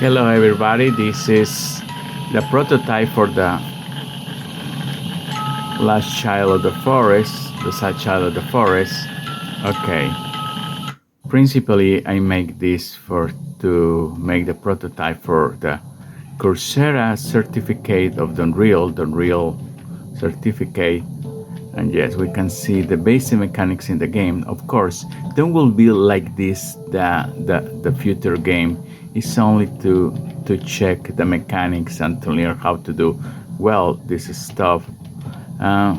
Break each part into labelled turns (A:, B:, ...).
A: Hello everybody, this is the prototype for the last child of the forest, the sad child of the forest. Okay, principally I make this to make the prototype for the Coursera certificate of the Unreal certificate. And yes, we can see the basic mechanics in the game. Of course, they will be like this. The future game is only to check the mechanics and to learn how to do well this stuff.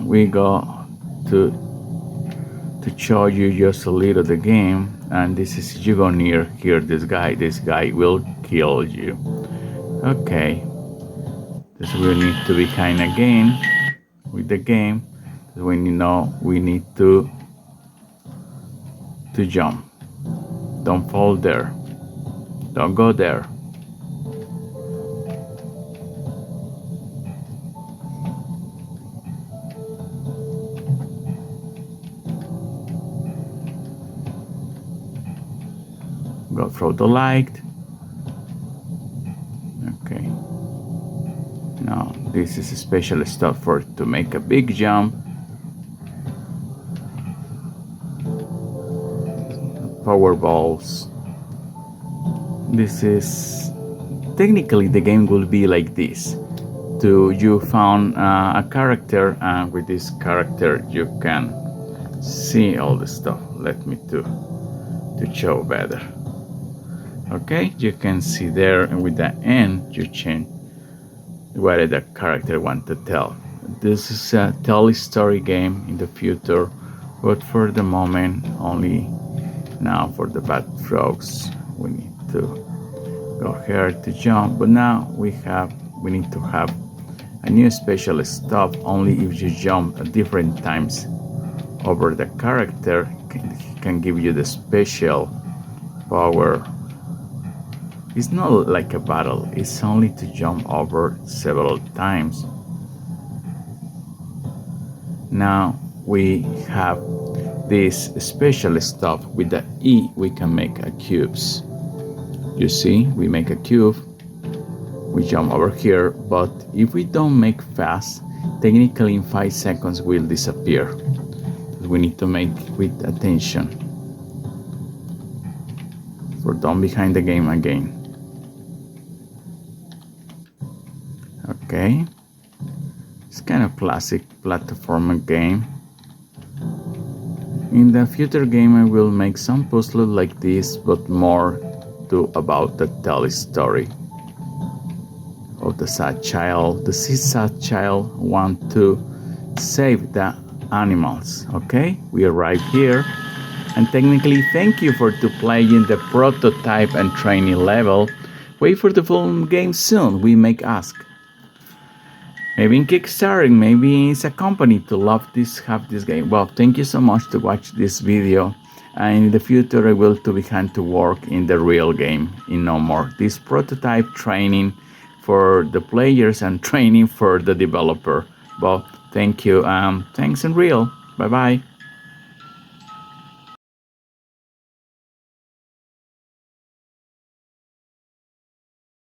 A: We go to show you just a little the game, and this is you go near here. This guy will kill you. Okay, this will need to be kind again with the game. When you know we need to jump. Don't fall there. Don't go there. Go through the light. Okay. Now this is a special stuff for to make a big jump. Power balls. This is technically the game will be like this. You found a character, and with this character you can see all the stuff. Let me to show better. Okay, you can see there, and with the end you change what the character want to tell. This is a tell story game in the future, but for the moment only. Now for the bad frogs, we need to go here to jump, but now we need to have a new special stuff. Only if you jump at different times over the character can give you the special power. It's not like a battle, it's only to jump over several times. Now we have this special stuff. With the E we can make a cubes. You see, we make a cube, we jump over here, but if we don't make fast, technically in 5 seconds will disappear. We need to make with attention. For don't behind the game again. Okay, it's kind of classic platformer game. In the future game I will make some puzzles like this, but more about the tell story of the sad child. The sad child want to save the animals. Okay, we arrive here, and technically thank you for playing the prototype and training level. Wait for the full game soon. We make ask. Maybe in Kickstarter, maybe it's a company to have this game. Well, thank you so much to watch this video, and in the future I will begin to work in the real game in no more. This prototype training for the players and training for the developer. Well, thank you. Thanks Unreal. Bye bye.